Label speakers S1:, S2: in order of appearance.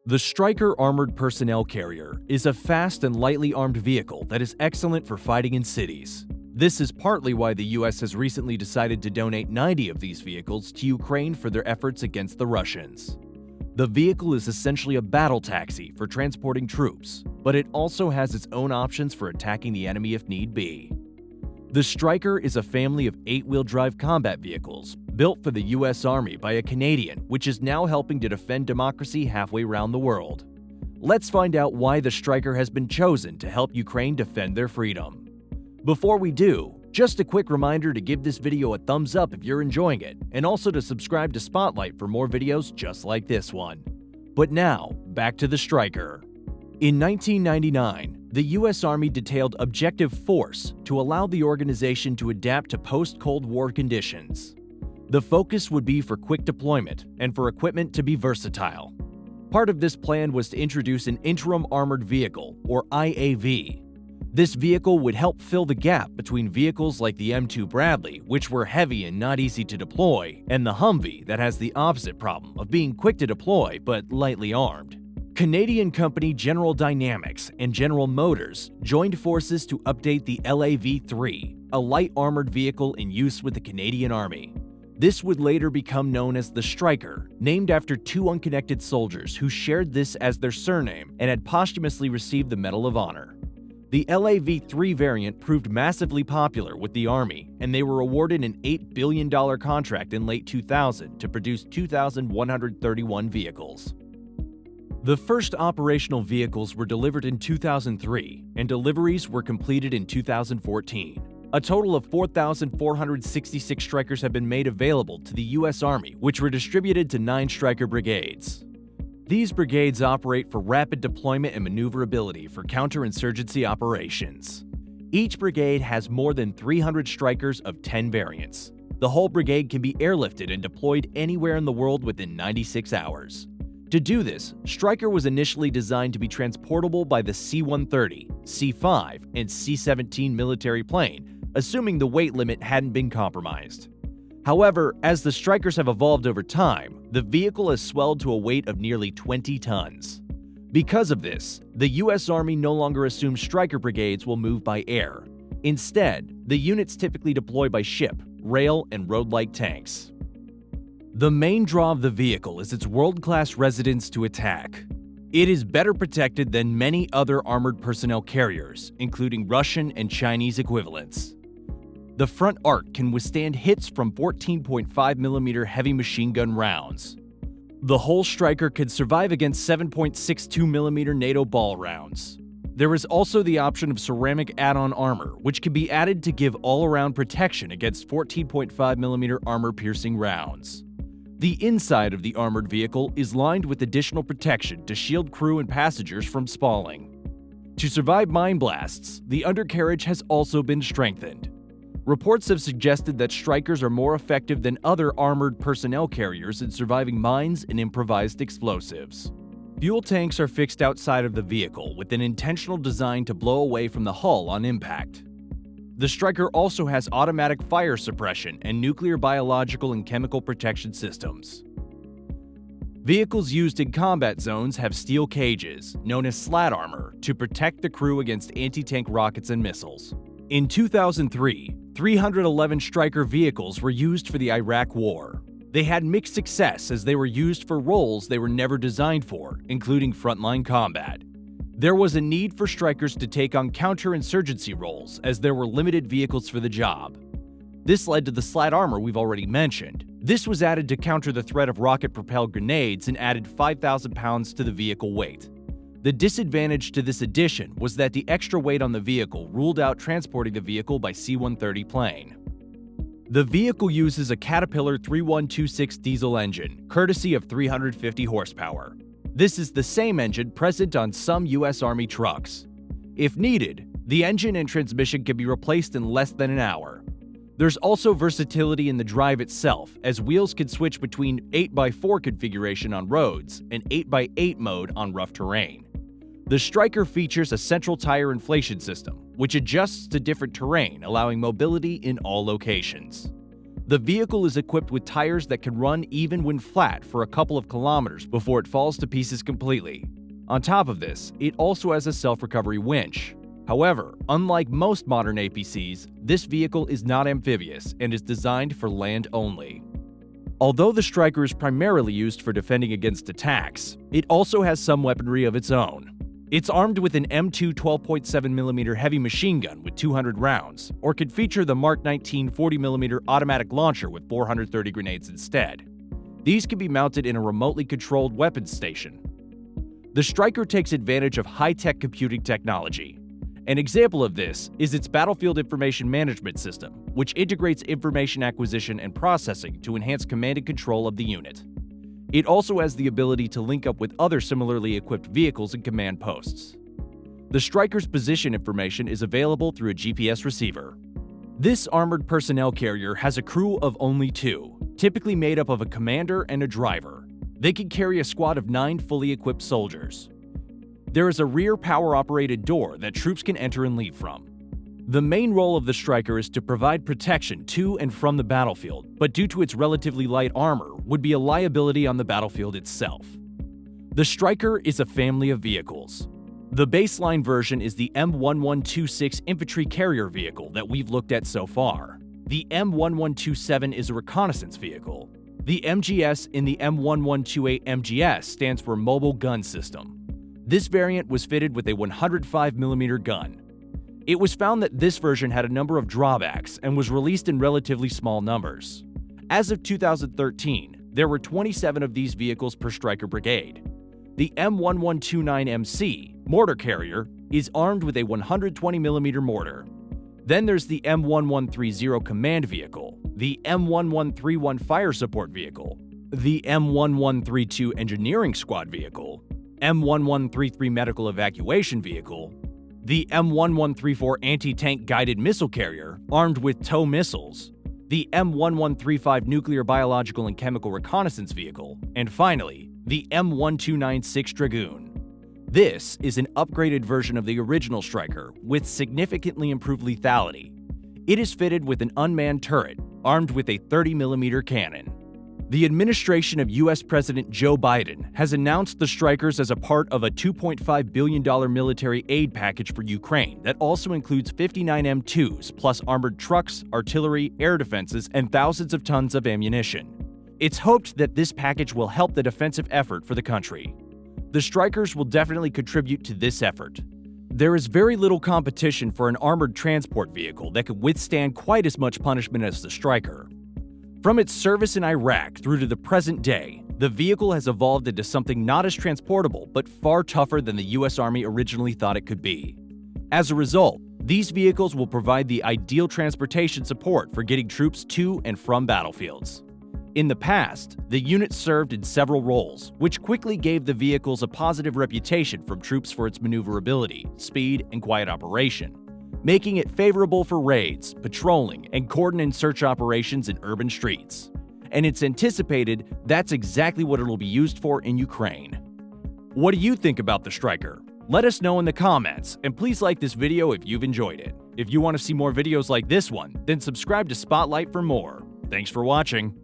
S1: The Stryker Armored Personnel Carrier is a fast and lightly armed vehicle that is excellent for fighting in cities. This is partly why the US has recently decided to donate 90 of these vehicles to Ukraine for their efforts against the Russians. The vehicle is essentially a battle taxi for transporting troops, but it also has its own options for attacking the enemy if need be. The Stryker is a family of 8-wheel drive combat vehicles built for the US Army by a Canadian, which is now helping to defend democracy halfway around the world. Let's find out why the Stryker has been chosen to help Ukraine defend their freedom. Before we do, just a quick reminder to give this video a thumbs up if you're enjoying it, and also to subscribe to Spotlight for more videos just like this one. But now, back to the Stryker. In 1999, the US Army detailed Objective Force to allow the organization to adapt to post-Cold War conditions. The focus would be for quick deployment and for equipment to be versatile. Part of this plan was to introduce an Interim Armored Vehicle, or IAV. This vehicle would help fill the gap between vehicles like the M2 Bradley, which were heavy and not easy to deploy, and the Humvee that has the opposite problem of being quick to deploy but lightly armed. Canadian company General Dynamics and General Motors joined forces to update the LAV-3, a light armored vehicle in use with the Canadian Army. This would later become known as the Stryker, named after two unconnected soldiers who shared this as their surname and had posthumously received the Medal of Honor. The LAV-3 variant proved massively popular with the Army, and they were awarded an $8 billion contract in late 2000 to produce 2,131 vehicles. The first operational vehicles were delivered in 2003, and deliveries were completed in 2014. A total of 4,466 Strykers have been made available to the US Army, which were distributed to 9 Stryker brigades. These brigades operate for rapid deployment and maneuverability for counterinsurgency operations. Each brigade has more than 300 Strykers of 10 variants. The whole brigade can be airlifted and deployed anywhere in the world within 96 hours. To do this, Stryker was initially designed to be transportable by the C-130, C-5, and C-17 military plane, assuming the weight limit hadn't been compromised. However, as the Strykers have evolved over time, the vehicle has swelled to a weight of nearly 20 tons. Because of this, the US Army no longer assumes Stryker brigades will move by air. Instead, the units typically deploy by ship, rail, and road-like tanks. The main draw of the vehicle is its world-class residence to attack. It is better protected than many other armored personnel carriers, including Russian and Chinese equivalents. The front arc can withstand hits from 14.5mm heavy machine gun rounds. The whole Stryker could survive against 7.62mm NATO ball rounds. There is also the option of ceramic add-on armor, which can be added to give all-around protection against 14.5mm armor-piercing rounds. The inside of the armored vehicle is lined with additional protection to shield crew and passengers from spalling. To survive mine blasts, the undercarriage has also been strengthened. Reports have suggested that Strykers are more effective than other armored personnel carriers in surviving mines and improvised explosives. Fuel tanks are fixed outside of the vehicle with an intentional design to blow away from the hull on impact. The Stryker also has automatic fire suppression and nuclear, biological, and chemical protection systems. Vehicles used in combat zones have steel cages, known as slat armor, to protect the crew against anti-tank rockets and missiles. In 2003, 311 Stryker vehicles were used for the Iraq War. They had mixed success as they were used for roles they were never designed for, including frontline combat. There was a need for Strykers to take on counterinsurgency roles as there were limited vehicles for the job. This led to the slat armor we've already mentioned. This was added to counter the threat of rocket-propelled grenades and added 5,000 pounds to the vehicle weight. The disadvantage to this addition was that the extra weight on the vehicle ruled out transporting the vehicle by C-130 plane. The vehicle uses a Caterpillar 3126 diesel engine, courtesy of 350 horsepower. This is the same engine present on some US Army trucks. If needed, the engine and transmission can be replaced in less than an hour. There's also versatility in the drive itself, as wheels can switch between 8x4 configuration on roads and 8x8 mode on rough terrain. The Stryker features a central tire inflation system, which adjusts to different terrain, allowing mobility in all locations. The vehicle is equipped with tires that can run even when flat for a couple of kilometers before it falls to pieces completely. On top of this, it also has a self-recovery winch. However, unlike most modern APCs, this vehicle is not amphibious and is designed for land only. Although the Stryker is primarily used for defending against attacks, it also has some weaponry of its own. It's armed with an M2 12.7mm heavy machine gun with 200 rounds, or could feature the Mark 19 40mm automatic launcher with 430 grenades instead. These can be mounted in a remotely controlled weapons station. The Stryker takes advantage of high-tech computing technology. An example of this is its Battlefield Information Management System, which integrates information acquisition and processing to enhance command and control of the unit. It also has the ability to link up with other similarly equipped vehicles and command posts. The Stryker's position information is available through a GPS receiver. This armored personnel carrier has a crew of only 2, typically made up of a commander and a driver. They can carry a squad of 9 fully equipped soldiers. There is a rear power-operated door that troops can enter and leave from. The main role of the Stryker is to provide protection to and from the battlefield, but due to its relatively light armor, would be a liability on the battlefield itself. The Stryker is a family of vehicles. The baseline version is the M1126 infantry carrier vehicle that we've looked at so far. The M1127 is a reconnaissance vehicle. The MGS in the M1128 MGS stands for Mobile Gun System. This variant was fitted with a 105mm gun. It was found that this version had a number of drawbacks and was released in relatively small numbers. As of 2013, there were 27 of these vehicles per Stryker brigade. The M1129MC, mortar carrier, is armed with a 120mm mortar. Then there's the M1130 command vehicle, the M1131 fire support vehicle, the M1132 engineering squad vehicle, M1133 medical evacuation vehicle, the M1134 anti-tank guided missile carrier armed with TOW missiles, the M1135 nuclear, biological, and chemical reconnaissance vehicle, and finally, the M1296 Dragoon. This is an upgraded version of the original Stryker with significantly improved lethality. It is fitted with an unmanned turret armed with a 30mm cannon. The administration of US President Joe Biden has announced the Strykers as a part of a $2.5 billion military aid package for Ukraine that also includes 59 M2s plus armored trucks, artillery, air defenses, and thousands of tons of ammunition. It's hoped that this package will help the defensive effort for the country. The Strykers will definitely contribute to this effort. There is very little competition for an armored transport vehicle that could withstand quite as much punishment as the Stryker. From its service in Iraq through to the present day, the vehicle has evolved into something not as transportable but far tougher than the US Army originally thought it could be. As a result, these vehicles will provide the ideal transportation support for getting troops to and from battlefields. In the past, the unit served in several roles, which quickly gave the vehicles a positive reputation from troops for its maneuverability, speed, and quiet operation, making it favorable for raids, patrolling, and cordon and search operations in urban streets. And it's anticipated that's exactly what it'll be used for in Ukraine. What do you think about the Stryker? Let us know in the comments, and please like this video if you've enjoyed it. If you want to see more videos like this one, then subscribe to Spotlight for more. Thanks for watching.